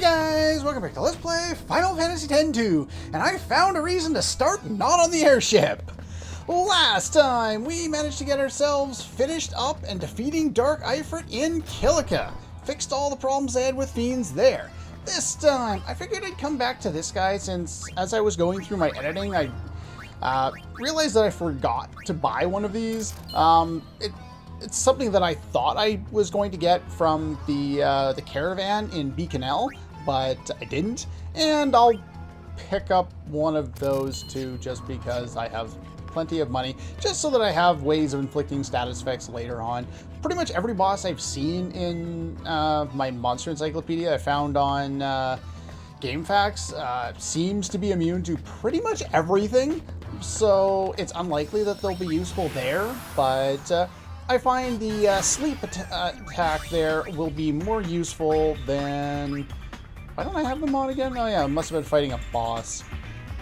guys, welcome back to Let's Play Final Fantasy X-2, and I found a reason to start not on the airship. Last time, we managed to get ourselves finished up and defeating Dark Ifrit in Kilika. Fixed all the problems I had with fiends there. This time, I figured I'd come back to this guy since, as I was going through my editing, I realized that I forgot to buy one of these. It's something that I thought I was going to get from the caravan in Beaconell, but I didn't. And I'll pick up one of those too, just because I have plenty of money, just so that I have ways of inflicting status effects later on. Pretty much every boss I've seen in my monster encyclopedia I found on GameFAQs seems to be immune to pretty much everything, so it's unlikely that they'll be useful there, but I find the sleep attack there will be more useful than... Why don't I have them on again? Oh yeah, I must have been fighting a boss.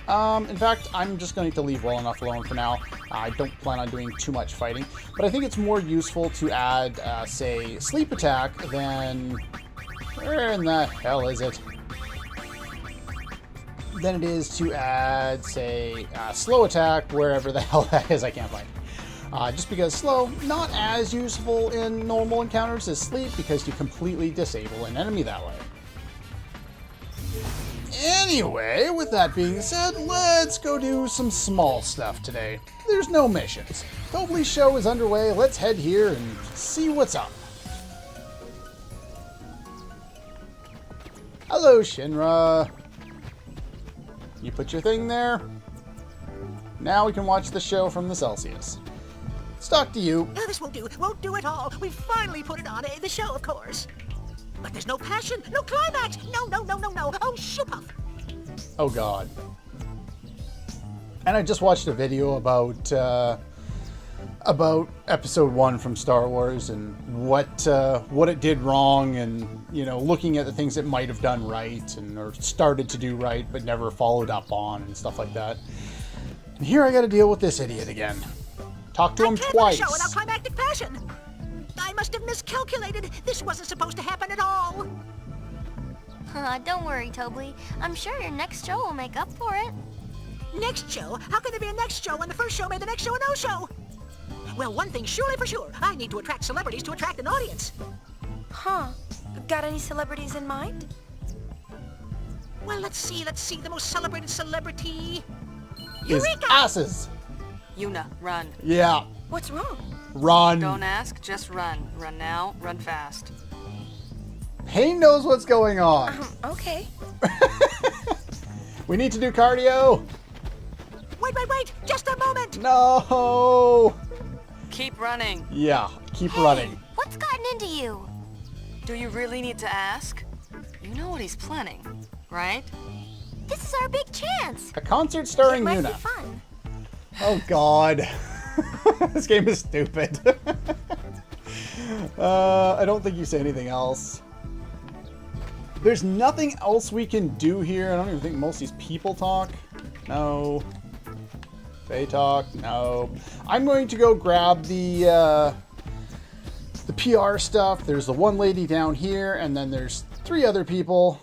In fact, I'm just going to leave well enough alone for now. I don't plan on doing too much fighting, but I think it's more useful to add, say, sleep attack than... Where in the hell is it? Than it is to add, say, slow attack, wherever the hell that is, I can't find it. Just because slow, not as useful in normal encounters as sleep, because you completely disable an enemy that way. Anyway, with that being said, let's go do some small stuff today. There's no missions. Toble's show is underway. Let's head here and see what's up. Hello, Shinra. You put your thing there. Now we can watch the show from the Celsius. Let's talk to you. No, this won't do. Won't do at all. We finally put it on the show, of course. But there's no passion, no climax. No. Oh, shoo puff. Oh, God. And I just watched a video about Episode 1 from Star Wars and what it did wrong, and you know, looking at the things it might have done right and or started to do right but never followed up on and stuff like that. And here I got to deal with this idiot again. Talk to him twice. Show without climactic passion. I must have miscalculated. This wasn't supposed to happen at all. Don't worry, Toble. I'm sure your next show will make up for it. Next show? How can there be a next show when the first show made the next show a no-show? Well, one thing's surely for sure. I need to attract celebrities to attract an audience. Huh. Got any celebrities in mind? Well, let's see. The most celebrated celebrity... Is Eureka! asses. Yuna, run. Yeah. What's wrong? Run. Don't ask, just run. Run now, run fast. Pain knows what's going on. Okay. We need to do cardio. Wait. Just a moment. No. Keep running. Yeah, keep running. What's gotten into you? Do you really need to ask? You know what he's planning, right? This is our big chance. A concert starring It might be Yuna. fun. Oh, God. This game is stupid. I don't think you say anything else. There's nothing else we can do here. I don't even think most of these people talk. No. They talk. No. I'm going to go grab the PR stuff. There's the one lady down here, and then there's 3 other people.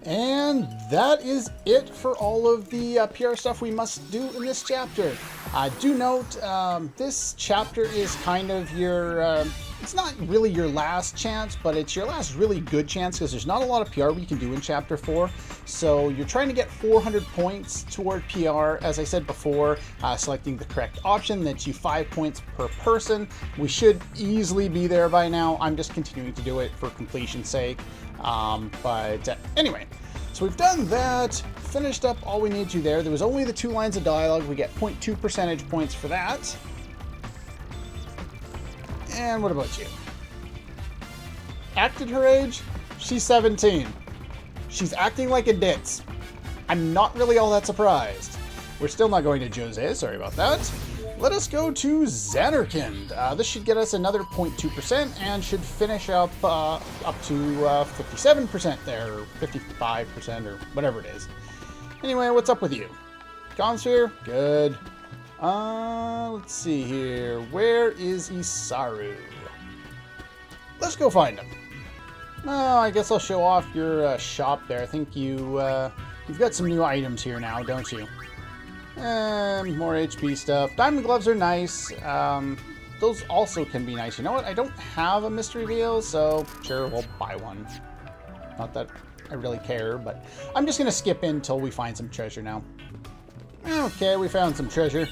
And that is it for all of the PR stuff we must do in this chapter. Do note, this chapter is kind of your, it's not really your last chance, but it's your last really good chance because there's not a lot of PR we can do in Chapter 4. So you're trying to get 400 points toward PR, as I said before, selecting the correct option. That's you 5 points per person. We should easily be there by now. I'm just continuing to do it for completion's sake. But anyway, so we've done that, finished up all we need to there. There was only the 2 lines of dialogue. We get 0.2 percentage points for that. And what about you? Acted her age? She's 17. She's acting like a ditz. I'm not really all that surprised. We're still not going to Jose, sorry about that. Let us go to Zanarkand. This should get us another 0.2% and should finish up to 57% there, or 55%, or whatever it is. Anyway, what's up with you? Consphere? Good. Let's see here. Where is Isaru? Let's go find him. Oh, I guess I'll show off your shop there. I think you've got some new items here now, don't you? More HP stuff. Diamond gloves are nice. Those also can be nice. You know what? I don't have a mystery veil, so sure, we'll buy one. Not that I really care, but I'm just going to skip in until we find some treasure now. Okay, we found some treasure.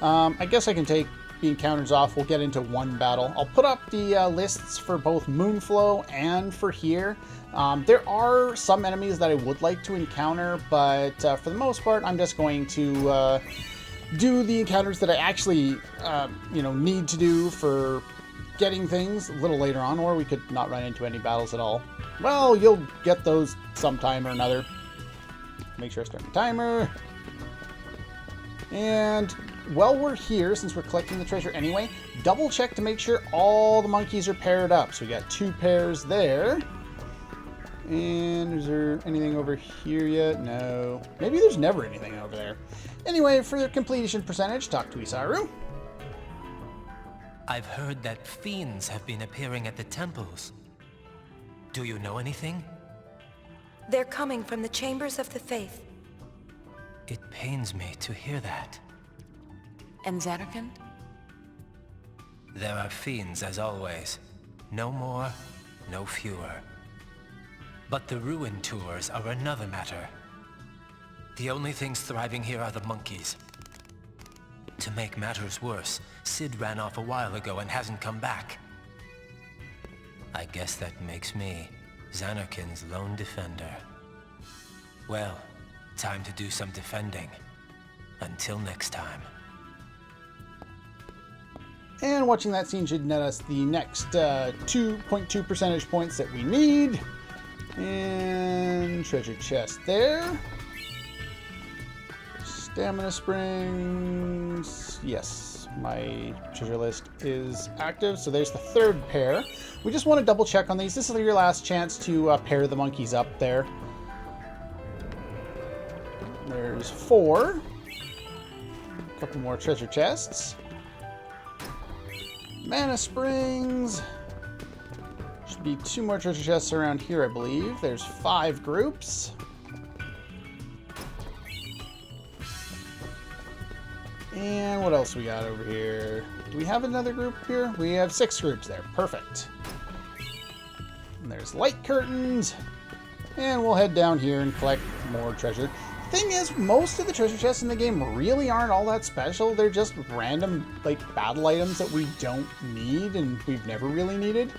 I guess I can take the encounters off. We'll get into one battle. I'll put up the lists for both Moonflow and for here. There are some enemies that I would like to encounter, but for the most part, I'm just going to do the encounters that I actually, need to do for getting things a little later on, or we could not run into any battles at all. Well, you'll get those sometime or another. Make sure I start the timer. And while we're here, since we're collecting the treasure anyway, double check to make sure all the monkeys are paired up. So we got 2 pairs there. And is there anything over here yet? No. Maybe there's never anything over there. Anyway, for the completion percentage, talk to Isaru. I've heard that fiends have been appearing at the temples. Do you know anything? They're coming from the chambers of the faith. It pains me to hear that. And Zanarkand? There are fiends as always. No more, no fewer. But the ruin tours are another matter. The only things thriving here are the monkeys. To make matters worse, Sid ran off a while ago and hasn't come back. I guess that makes me Zanarkand's lone defender. Well, time to do some defending. Until next time. And watching that scene should net us the next 2.2 percentage points that we need. And treasure chest there. Stamina springs. Yes, my treasure list is active. So there's the 3rd pair. We just want to double check on these. This is your last chance to pair the monkeys up there. There's 4. A couple more treasure chests. Mana springs. Should be 2 more treasure chests around here, I believe. There's 5 groups. And what else we got over here? Do we have another group here? We have 6 groups there. Perfect. And there's light curtains. And we'll head down here and collect more treasure. Thing is, most of the treasure chests in the game really aren't all that special. They're just random, battle items that we don't need and we've never really needed.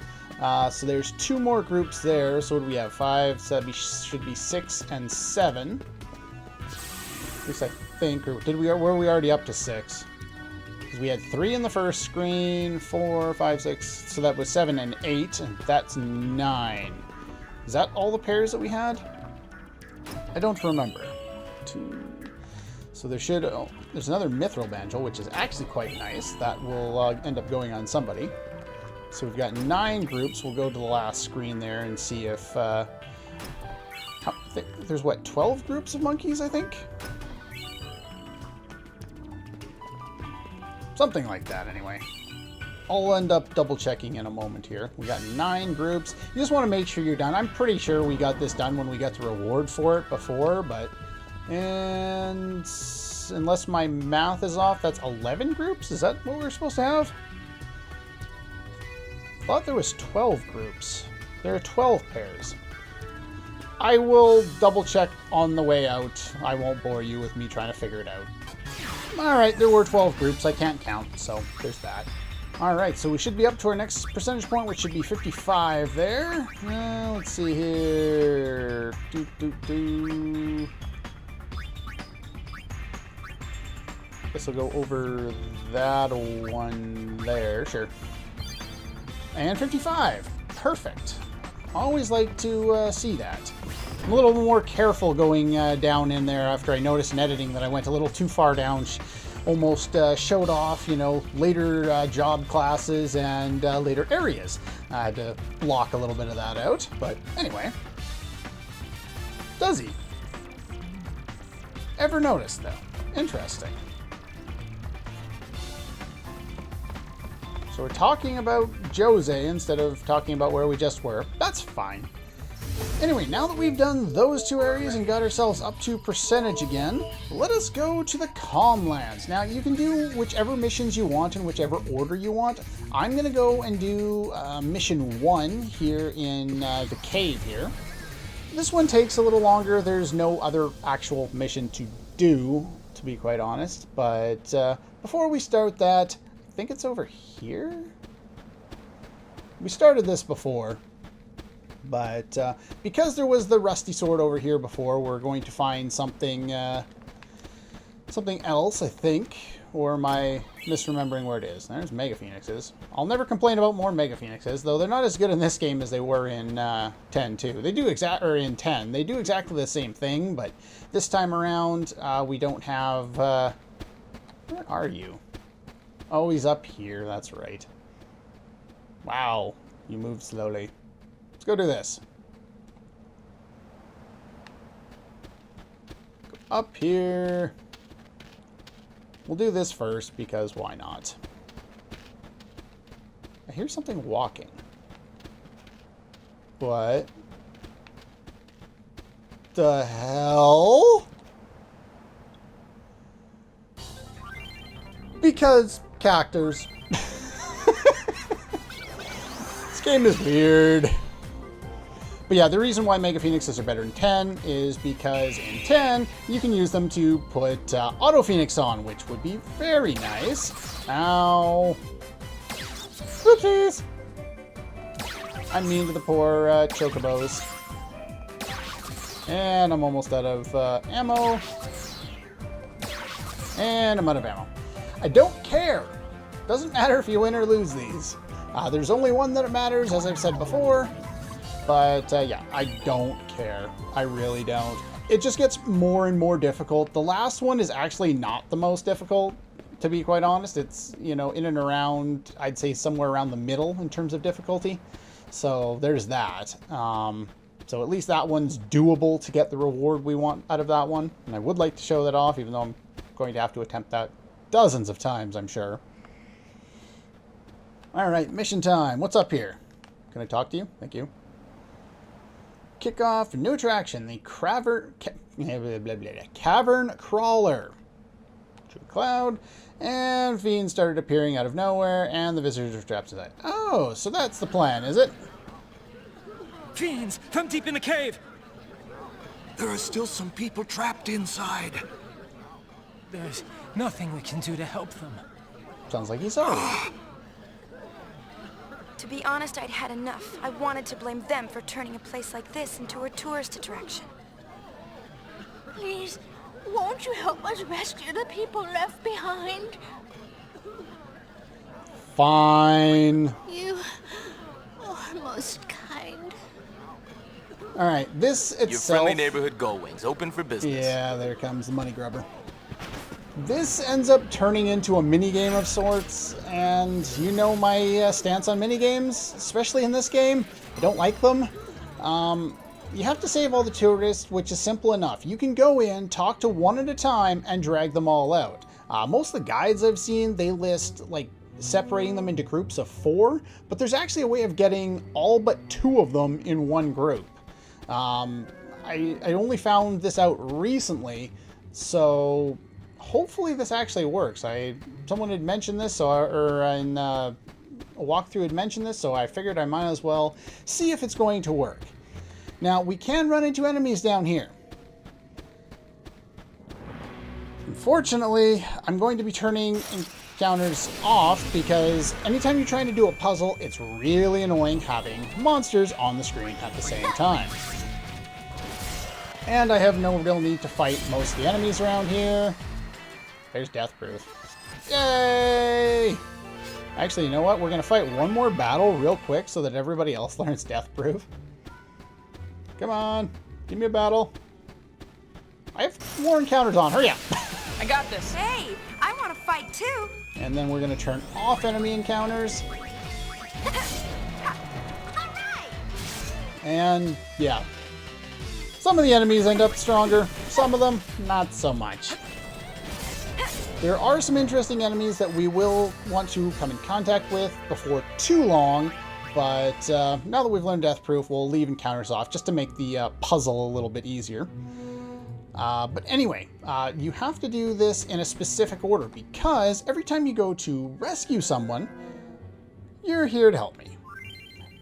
So there's 2 more groups there. So what do we have? 5, so that should be 6 and 7. At least I think, or were we already up to 6? Because we had 3 in the first screen, 4, 5, 6. So that was 7 and 8, and that's 9. Is that all the pairs that we had? I don't remember. 2. So there's another mithril banjo, which is actually quite nice. That will end up going on somebody. So we've got 9 groups. We'll go to the last screen there and see if there's 12 groups of monkeys, I think. Something like that, anyway. I'll end up double checking in a moment here. We got 9 groups. You just want to make sure you're done. I'm pretty sure we got this done when we got the reward for it before, but and unless my math is off, that's 11 groups? Is that what we're supposed to have? I thought there was 12 groups. There are 12 pairs. I will double check on the way out. I won't bore you with me trying to figure it out. Alright, there were 12 groups. I can't count, so there's that. Alright, so we should be up to our next percentage point, which should be 55 there. Let's see here. Guess I'll go over that one there. Sure. And 55. Perfect. Always like to see that. I'm a little more careful going down in there after I noticed in editing that I went a little too far down. Almost showed off, you know, later job classes and later areas. I had to block a little bit of that out, but anyway. Does he? Ever noticed, though? Interesting. So we're talking about Jose instead of talking about where we just were. That's fine. Anyway, now that we've done those two areas and got ourselves up to percentage again, let us go to the Calm Lands. Now, you can do whichever missions you want in whichever order you want. I'm going to go and do mission 1 here in the cave here. This one takes a little longer. There's no other actual mission to do, to be quite honest. But before we start that, I think it's over here? We started this before. But because there was the rusty sword over here before, we're going to find something something else, I think. Or am I misremembering where it is? There's Mega Phoenixes. I'll never complain about more Mega Phoenixes, though they're not as good in this game as they were in 10 too. They do in 10. They do exactly the same thing, but this time around we don't have. Where are you? Oh, he's up here. That's right. Wow, you move slowly. Let's go do this. Go up here. We'll do this first because why not? I hear something walking. What the hell? Because cactors. This game is weird. But yeah, the reason why Mega Phoenixes are better in 10 is because in 10, you can use them to put Auto Phoenix on, which would be very nice. Ow. Oopsies. I'm mean to the poor chocobos. And I'm almost out of ammo. And I'm out of ammo. I don't care. Doesn't matter if you win or lose these. There's only one that matters, as I've said before. But yeah, I don't care. I really don't. It just gets more and more difficult. The last one is actually not the most difficult, to be quite honest. It's, you know, in and around, I'd say somewhere around the middle in terms of difficulty. So there's that. So at least that one's doable to get the reward we want out of that one. And I would like to show that off, even though I'm going to have to attempt that dozens of times, I'm sure. All right, mission time. What's up here? Can I talk to you? Thank you. Kickoff, new attraction, the Cavern Crawler. True Cloud, and fiends started appearing out of nowhere, and the visitors were trapped inside. Oh, so that's the plan, is it? Fiends from deep in the cave! There are still some people trapped inside. There's nothing we can do to help them. Sounds like Isaru. To be honest, I'd had enough. I wanted to blame them for turning a place like this into a tourist attraction. Please, won't you help us rescue the people left behind? Fine. You are most kind. Alright, this itself... Your friendly neighborhood Gullwings, open for business. Yeah, there comes the money grubber. This ends up turning into a mini-game of sorts, and you know my stance on mini-games, especially in this game. I don't like them. You have to save all the tourists, which is simple enough. You can go in, talk to one at a time, and drag them all out. Most of the guides I've seen, they list, like, separating them into groups of 4, but there's actually a way of getting all but 2 of them in one group. I only found this out recently, so... hopefully this actually works. Someone had mentioned this, or in a walkthrough had mentioned this, so I figured I might as well see if it's going to work. Now, we can run into enemies down here. Unfortunately, I'm going to be turning encounters off because anytime you're trying to do a puzzle, it's really annoying having monsters on the screen at the same time. And I have no real need to fight most of the enemies around here. There's Death Proof. Yay! Actually, you know what? We're going to fight one more battle real quick so that everybody else learns Death Proof. Come on. Give me a battle. I have more encounters on. Hurry up. I got this. Hey, I want to fight too. And then we're going to turn off enemy encounters. And, yeah. Some of the enemies end up stronger. Some of them, not so much. There are some interesting enemies that we will want to come in contact with before too long. But now that we've learned Death Proof, we'll leave encounters off just to make the puzzle a little bit easier. But anyway, you have to do this in a specific order because every time you go to rescue someone, you're here to help me.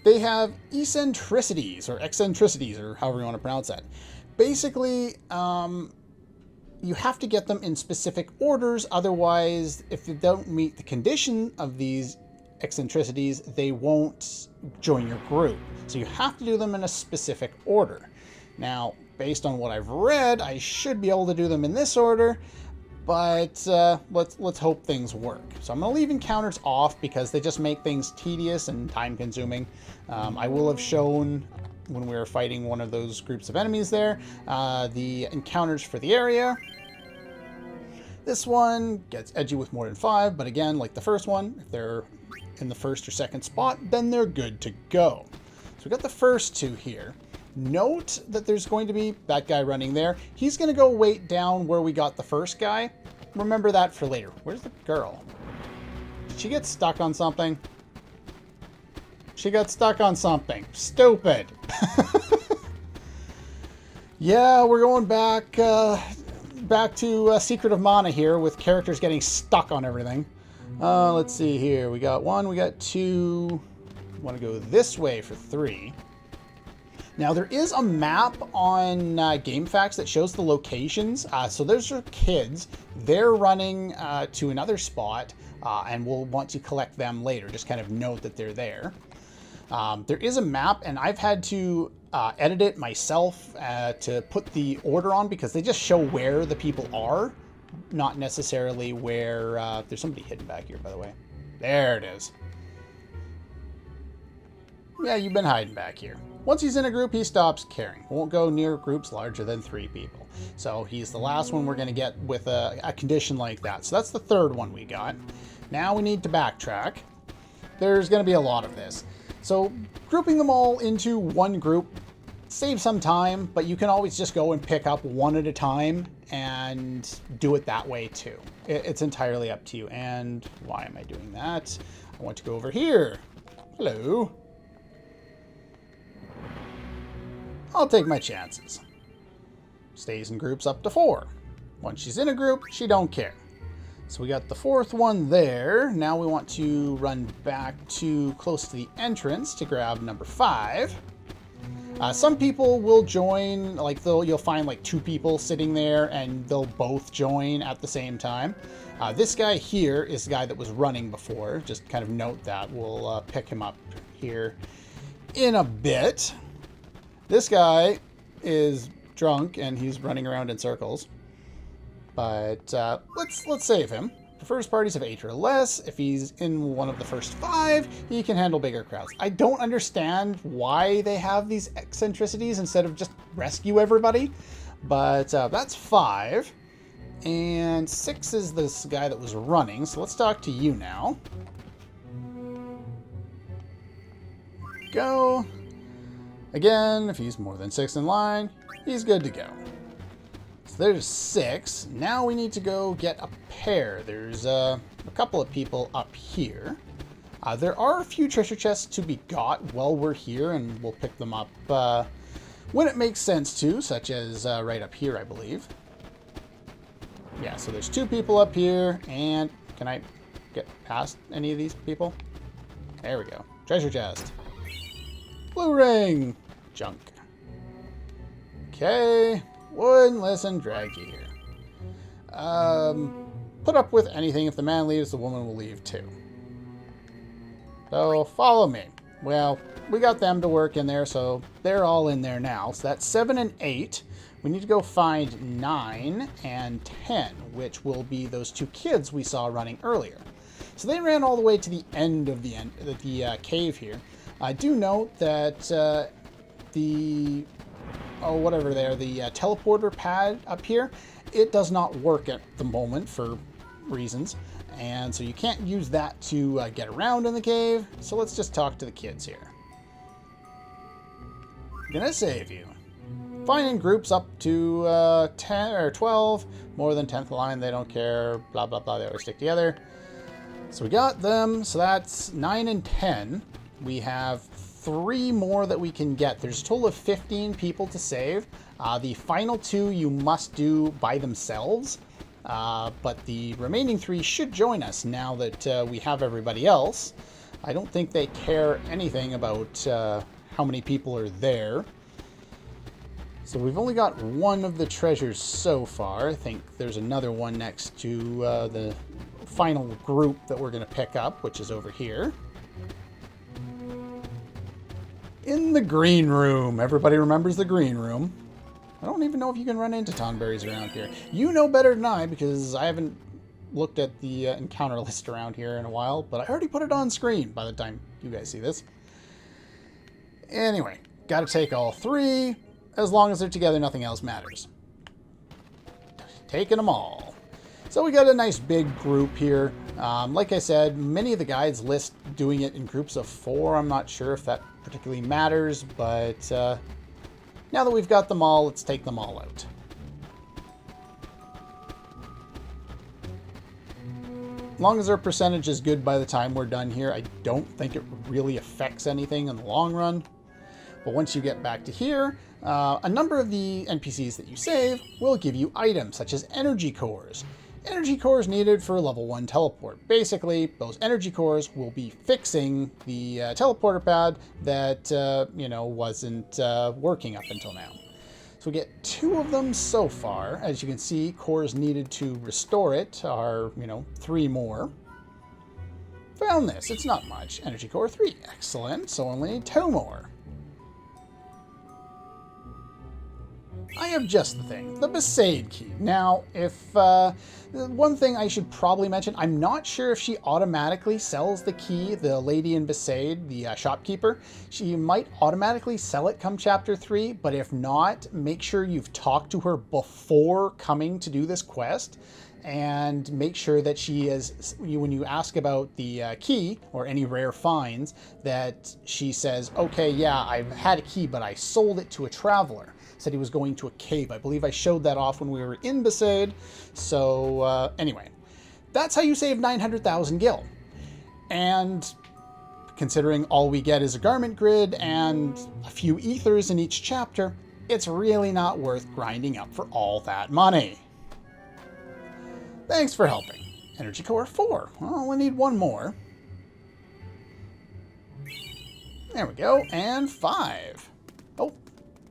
They have eccentricities, or eccentricities, or however you want to pronounce that. Basically, you have to get them in specific orders, otherwise, if they don't meet the condition of these eccentricities, they won't join your group. So you have to do them in a specific order. Now, based on what I've read, I should be able to do them in this order, but let's hope things work. So I'm going to leave encounters off because they just make things tedious and time-consuming. I will have shown when we were fighting one of those groups of enemies there, the encounters for the area. This one gets edgy with more than 5, but again, like the first one, if they're in the first or second spot, then they're good to go. So we got the first 2 here. Note that there's going to be that guy running there. He's going to go wait down where we got the first guy. Remember that for later. Where's the girl? Did she get stuck on something? She got stuck on something. Stupid. Yeah, we're going back to Secret of Mana here with characters getting stuck on everything. Let's see here. We got 1, we got 2. Want to go this way for 3. Now, there is a map on GameFAQs that shows the locations. So those are kids. They're running to another spot, and we'll want to collect them later. Just kind of note that they're there. There is a map, and I've had to edit it myself to put the order on because they just show where the people are, not necessarily where... there's somebody hidden back here, by the way. There it is. Yeah, you've been hiding back here. Once he's in a group, he stops caring. Won't go near groups larger than 3 people. So he's the last one we're going to get with a condition like that. So that's the 3rd one we got. Now we need to backtrack. There's going to be a lot of this. So grouping them all into one group saves some time, but you can always just go and pick up one at a time and do it that way too. It's entirely up to you. And why am I doing that? I want to go over here. Hello. I'll take my chances. Stays in groups up to 4. Once she's in a group, she don't care. So we got the 4th one there. Now we want to run back to close to the entrance to grab number 5. Some people will join, like you'll find like 2 people sitting there and they'll both join at the same time. This guy here is the guy that was running before. Just kind of note that. We'll pick him up here in a bit. This guy is drunk and he's running around in circles. But let's save him. Prefers parties of 8 or less. If he's in one of the first 5, he can handle bigger crowds. I don't understand why they have these eccentricities instead of just rescue everybody. But that's 5. And 6 is this guy that was running. So let's talk to you now. Go. Again, if he's more than 6 in line, he's good to go. So there's 6. Now we need to go get a pair. There's a couple of people up here. There are a few treasure chests to be got while we're here, and we'll pick them up when it makes sense to, such as right up here, I believe. Yeah, so there's 2 people up here, and can I get past any of these people? There we go. Treasure chest. Blue ring. Junk. Okay. Wouldn't listen, drag you here. Put up with anything. If the man leaves, the woman will leave too. So follow me. Well, we got them to work in there, so they're all in there now. So that's 7 and 8. We need to go find 9 and 10, which will be those 2 kids we saw running earlier. So they ran all the way to the end of the cave here. I do note that the oh, whatever there, the teleporter pad up here, it does not work at the moment for reasons. And so you can't use that to get around in the cave. So let's just talk to the kids here. I'm gonna save you. Finding groups up to 10 or 12. More than 10th line, they don't care. Blah, blah, blah. They always stick together. So we got them. So that's 9 and 10. We have 3 more that we can get. There's a total of 15 people to save. The final 2 you must do by themselves. But the remaining 3 should join us now that we have everybody else. I don't think they care anything about how many people are there. So we've only got 1 of the treasures so far. I think there's another one next to the final group that we're going to pick up, which is over here. In the green room. Everybody remembers the green room. I don't even know if you can run into tonberries around here. You know better than I, because I haven't looked at the encounter list around here in a while, but I already put it on screen by the time you guys see this. Anyway, got to take all 3. As long as they're together, nothing else matters. Taking them all. So we got a nice big group here. Like I said, many of the guides list doing it in groups of 4. I'm not sure if that particularly matters, but now that we've got them all, let's take them all out. As long as their percentage is good by the time we're done here, I don't think it really affects anything in the long run. But once you get back to here, a number of the NPCs that you save will give you items such as energy cores. Energy cores needed for level 1 teleport. Basically, those energy cores will be fixing the teleporter pad that, wasn't working up until now. So we get 2 of them so far. As you can see, cores needed to restore it are, 3 more. Found this. It's not much. Energy core 3. Excellent. So only need 2 more. I have just the thing, the Besaid key. Now, if one thing I should probably mention, I'm not sure if she automatically sells the key, the lady in Besaid, the shopkeeper. She might automatically sell it come chapter 3, but if not, make sure you've talked to her before coming to do this quest. And make sure that she is, when you ask about the key or any rare finds, that she says, okay, yeah, I've had a key, but I sold it to a traveler. Said he was going to a cave. I believe I showed that off when we were in Besaid. So anyway, that's how you save 900,000 gil. And considering all we get is a garment grid and a few ethers in each chapter, it's really not worth grinding up for all that money. Thanks for helping. Energy core 4. Well, I only need 1 more. There we go. And 5. Oh,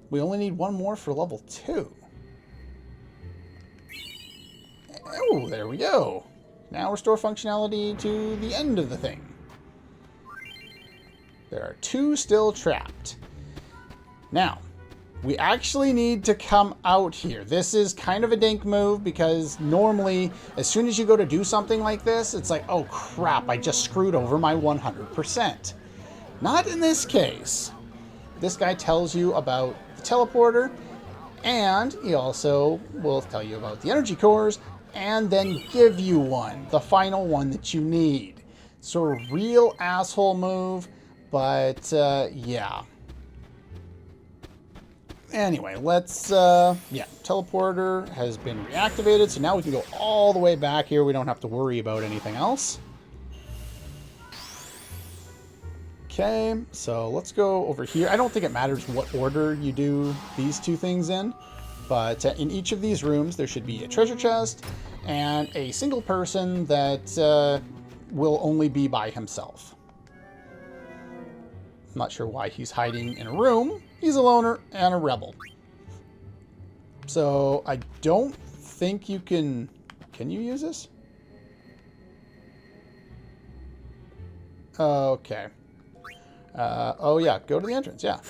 we only need 1 more for level 2. Oh, there we go. Now restore functionality to the end of the thing. There are 2 still trapped. Now, we actually need to come out here. This is kind of a dink move because normally, as soon as you go to do something like this, it's like, oh crap, I just screwed over my 100%. Not in this case. This guy tells you about the teleporter, and he also will tell you about the energy cores, and then give you one, the final one that you need. So a real asshole move, but yeah. Anyway, let's, teleporter has been reactivated, so now we can go all the way back here. We don't have to worry about anything else. Okay, so let's go over here. I don't think it matters what order you do these 2 things in, but in each of these rooms, there should be a treasure chest and a single person that will only be by himself. I'm not sure why he's hiding in a room. He's a loner and a rebel. So I don't think you can... Can you use this? Okay. Oh yeah, go to the entrance, yeah.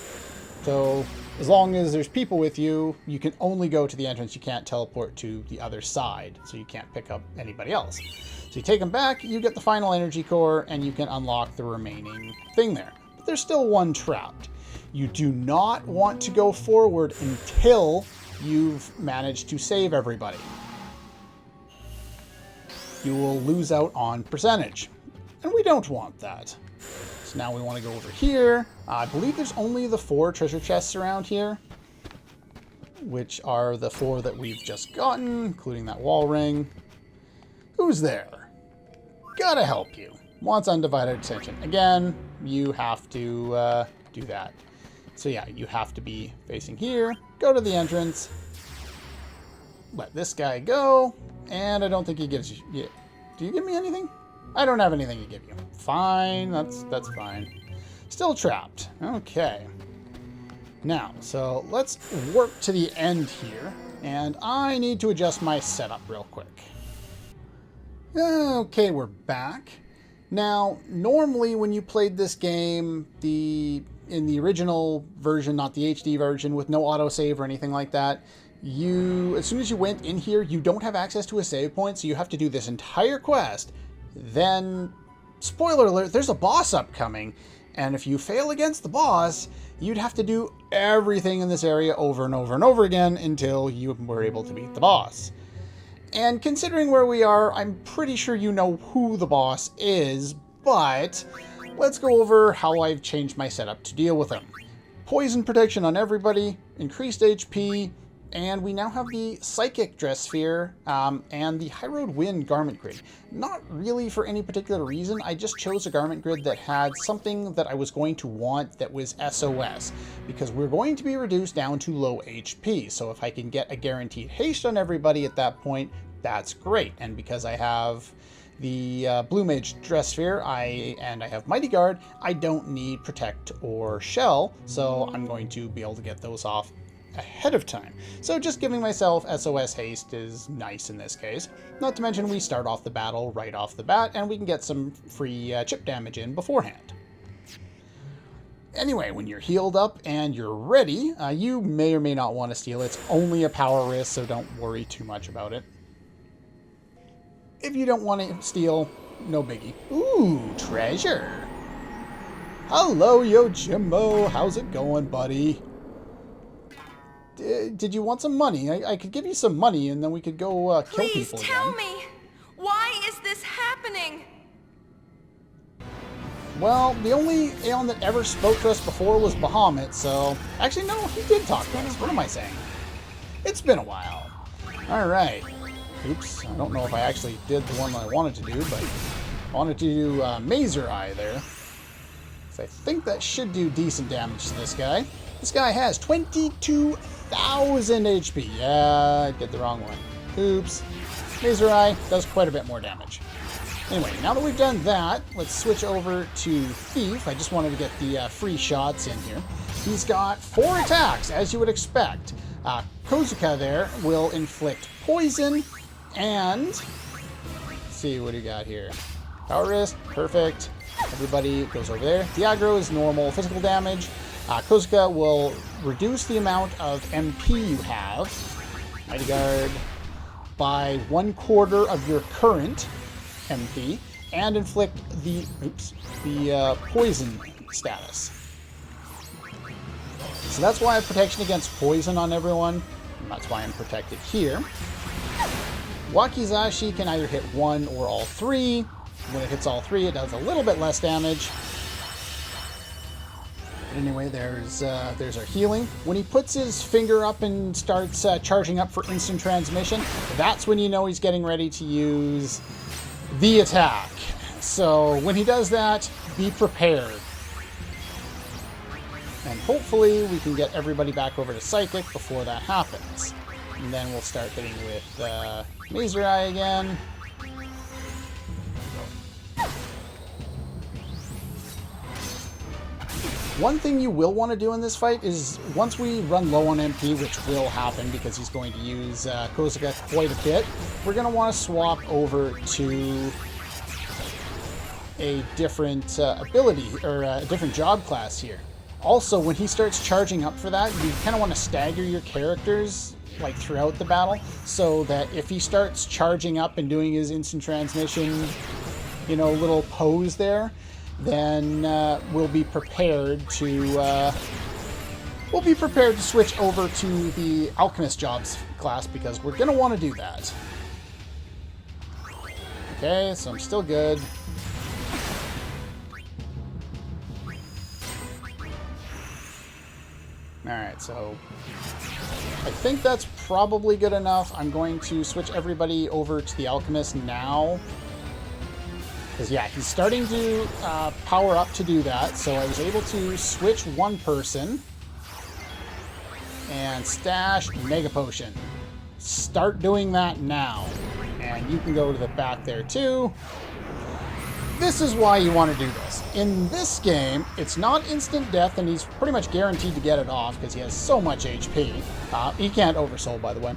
So as long as there's people with you, you can only go to the entrance. You can't teleport to the other side, so you can't pick up anybody else. So you take them back, you get the final energy core, and you can unlock the remaining thing there. But there's still 1 trapped. You do not want to go forward until you've managed to save everybody. You will lose out on percentage, and we don't want that. So now we want to go over here. I believe there's only the 4 treasure chests around here, which are the 4 that we've just gotten, including that wall ring. Who's there? Gotta help you. Wants undivided attention. Again, you have to do that. So yeah, you have to be facing here. Go to the entrance. Let this guy go. And I don't think he gives you... Yeah. Do you give me anything? I don't have anything to give you. Fine, that's fine. Still trapped. Okay. Now, so let's work to the end here. And I need to adjust my setup real quick. Okay, we're back. Now, normally when you played this game, in the original version, not the HD version, with no autosave or anything like that, as soon as you went in here, you don't have access to a save point, so you have to do this entire quest. Then, spoiler alert, there's a boss upcoming, and if you fail against the boss, you'd have to do everything in this area over and over and over again until you were able to beat the boss. And considering where we are, I'm pretty sure you know who the boss is, but let's go over how I've changed my setup to deal with him. Poison protection on everybody, increased HP, and we now have the Psychic Dress Sphere and the High Road Wind Garment Grid. Not really for any particular reason, I just chose a garment grid that had something that I was going to want that was SOS, because we're going to be reduced down to low HP, so if I can get a guaranteed haste on everybody at that point, that's great. And because I have the Blue Mage Dress Sphere and I have Mighty Guard, I don't need Protect or Shell, so I'm going to be able to get those off ahead of time. So just giving myself SOS haste is nice in this case. Not to mention we start off the battle right off the bat and we can get some free chip damage in beforehand. Anyway, when you're healed up and you're ready, you may or may not want to steal. It's only a power risk, so don't worry too much about it. If you don't want to steal, no biggie. Ooh, treasure. Hello, Yojimbo. How's it going, buddy? Did you want some money? I could give you some money and then we could go kill people again. Please tell me! Why is this happening? Well, the only Aeon that ever spoke to us before was Bahamut, so... Actually, no, he did talk to us. What am I saying? It's been a while. Alright. Oops, I don't know if I actually did the one that I wanted to do, but I wanted to do Mazer Eye there. So I think that should do decent damage to this guy. This guy has 22,000 HP. Yeah, I did the wrong one. Oops. Mazer Eye does quite a bit more damage. Anyway, now that we've done that, let's switch over to Thief. I just wanted to get the free shots in here. He's got 4 attacks, as you would expect. Kozuka there will inflict poison and... Let's see, what do you got here? Power Wrist, perfect. Everybody goes over there. Diagro is normal physical damage. Kozuka will reduce the amount of MP you have, Mighty Guard, by 1/4 of your current MP, and inflict the poison status. So that's why I have protection against poison on everyone, and that's why I'm protected here. Wakizashi can either hit 1 or all 3. When it hits all 3, it does a little bit less damage. But anyway, there's our healing. When he puts his finger up and starts charging up for instant transmission, that's when you know he's getting ready to use the attack. So when he does that, be prepared. And hopefully we can get everybody back over to Psychic before that happens. And then we'll start hitting with Mazer Eye again. One thing you will want to do in this fight is, once we run low on MP, which will happen because he's going to use Kozuka quite a bit, we're going to want to swap over to a different ability, or a different job class here. Also, when he starts charging up for that, you kind of want to stagger your characters like throughout the battle, so that if he starts charging up and doing his instant transmission, you know, little pose there, then we'll be prepared to we'll be prepared to switch over to the Alchemist Jobs class because we're going to want to do that. Okay, so I'm still good. Alright, so I think that's probably good enough. I'm going to switch everybody over to the Alchemist now. Because, yeah, he's starting to power up to do that. So I was able to switch one person and stash Mega Potion. Start doing that now. And you can go to the back there too. This is why you want to do this. In this game, it's not instant death, and he's pretty much guaranteed to get it off because he has so much HP. He can't oversoul, by the way.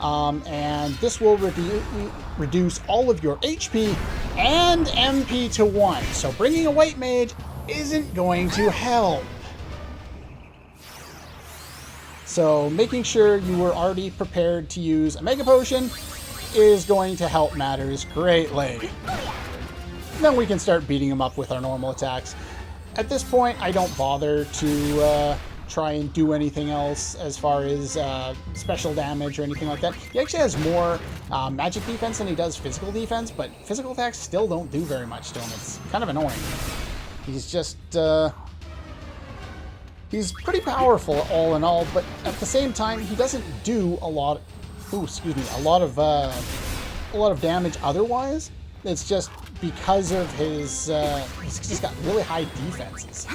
And this will reduce all of your HP and MP to 1. So bringing a White Mage isn't going to help. So making sure you were already prepared to use a Mega Potion is going to help matters greatly. Then we can start beating him up with our normal attacks. At this point, I don't bother to try and do anything else as far as special damage or anything like that. He actually has more magic defense than he does physical defense, but physical attacks still don't do very much to him. It's kind of annoying. He's just... he's pretty powerful all in all, but at the same time, he doesn't do a lot... Ooh, excuse me. A lot of damage otherwise. It's just because of his... he's just got really high defenses.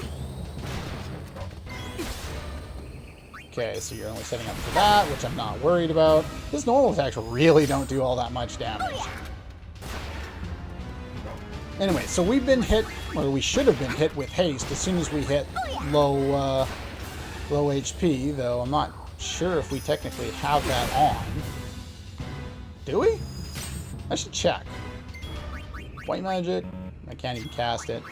Okay, so you're only setting up for that, which I'm not worried about. His normal attacks really don't do all that much damage. Anyway, so we've been hit, or we should have been hit with haste as soon as we hit low HP, though I'm not sure if we technically have that on. Do we? I should check. White Magic. I can't even cast it.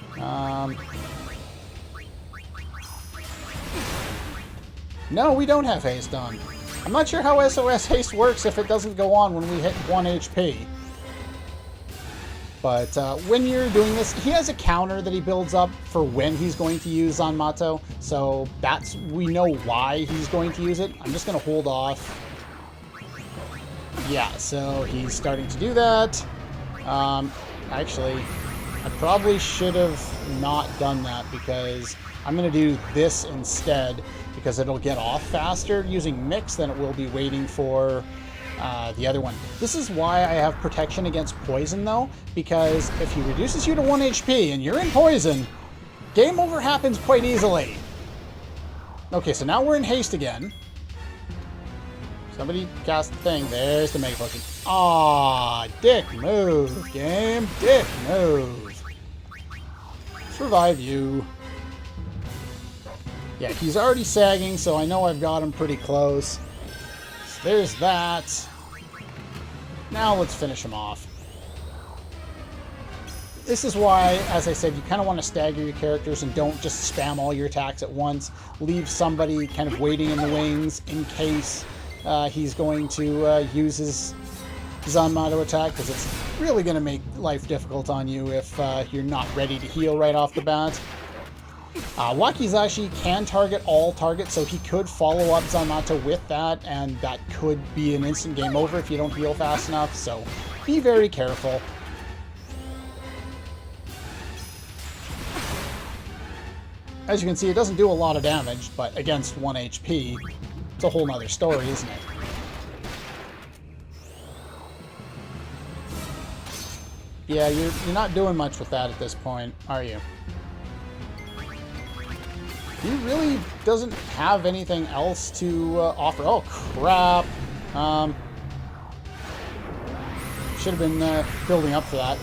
No, we don't have haste on. I'm not sure how SOS haste works if it doesn't go on when we hit 1 HP. But when you're doing this, he has a counter that he builds up for when he's going to use Zanmato. So we know why he's going to use it. I'm just going to hold off. Yeah, so he's starting to do that. Actually, I probably should have not done that because I'm going to do this instead because it'll get off faster using Mix than it will be waiting for the other one. This is why I have protection against poison, though, because if he reduces you to 1 HP and you're in poison, game over happens quite easily. Okay, so now we're in haste again. Somebody cast the thing. There's the Mega Potion. Aw, dick move, game. Dick move. Survive you. Yeah, he's already sagging, so I know I've got him pretty close. So there's that. Now let's finish him off. This is why, as I said, you kind of want to stagger your characters and don't just spam all your attacks at once. Leave somebody kind of waiting in the wings in case he's going to use his Zanmato attack, because it's really going to make life difficult on you if you're not ready to heal right off the bat. Wakizashi can target all targets, so he could follow up Zanmato with that, and that could be an instant game over if you don't heal fast enough, so be very careful. As you can see, it doesn't do a lot of damage, but against 1 HP, it's a whole nother story, isn't it? Yeah, you're not doing much with that at this point, are you? He really doesn't have anything else to offer. Oh, crap. Should have been building up for that.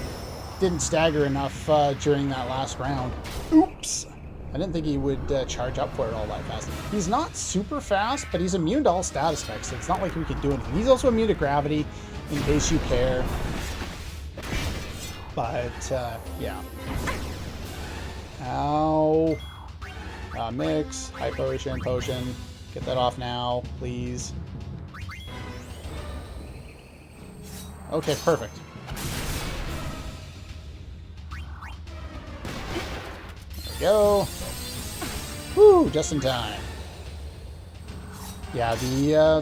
Didn't stagger enough during that last round. Oops. I didn't think he would charge up for it all that fast. He's not super fast, but he's immune to all status effects, so it's not like we can do anything. He's also immune to gravity, in case you care. But, yeah. Ow. Mix, high potion, potion. Get that off now, please. Okay, perfect. There we go. Woo, just in time. Yeah,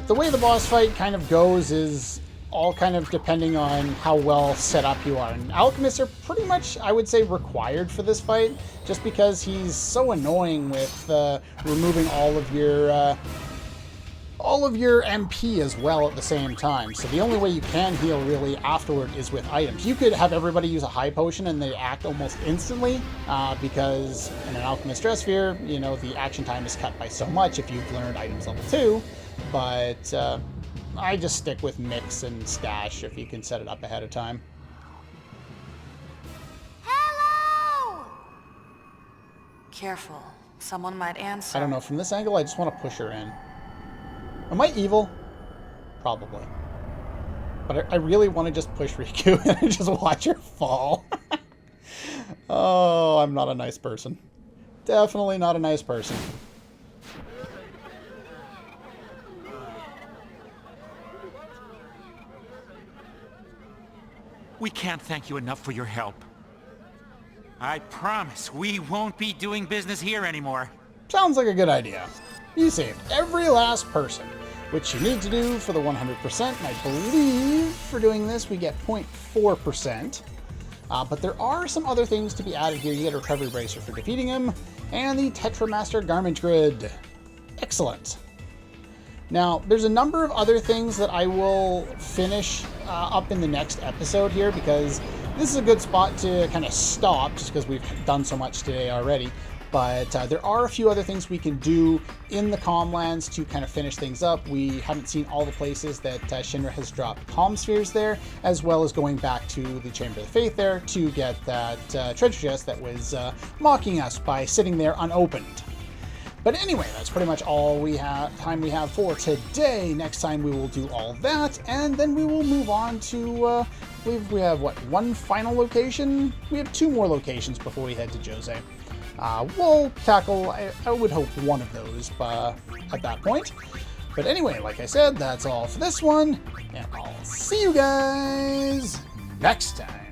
the way the boss fight kind of goes is all kind of depending on how well set up you are. And alchemists are pretty much, I would say, required for this fight, just because he's so annoying with removing all of your MP as well at the same time. So the only way you can heal really afterward is with items. You could have everybody use a high potion and they act almost instantly, because in an alchemist dress sphere, you know, the action time is cut by so much if you've learned items level 2, but I just stick with mix and stash if you can set it up ahead of time. Hello! Careful. Someone might answer. I don't know, from this angle I just want to push her in. Am I evil? Probably. But I really want to just push Riku and just watch her fall. Oh, I'm not a nice person. Definitely not a nice person. We can't thank you enough for your help. I promise we won't be doing business here anymore. Sounds like a good idea. You saved every last person, which you need to do for the 100%, and I believe for doing this we get 0.4%. But there are some other things to be added here. You get a recovery bracer for defeating him, and the Tetramaster Garment Grid. Excellent. Now, there's a number of other things that I will finish up in the next episode here, because this is a good spot to kind of stop, just because we've done so much today already. But there are a few other things we can do in the Calm Lands to kind of finish things up. We haven't seen all the places that Shinra has dropped Calm Spheres there, as well as going back to the Chamber of the Faith there to get that treasure chest that was mocking us by sitting there unopened. But anyway, that's pretty much all we have for today. Next time we will do all that, and then we will move on to, we have, what, one final location? We have 2 more locations before we head to Jose. We'll tackle, I would hope, one of those at that point. But anyway, like I said, that's all for this one, and I'll see you guys next time.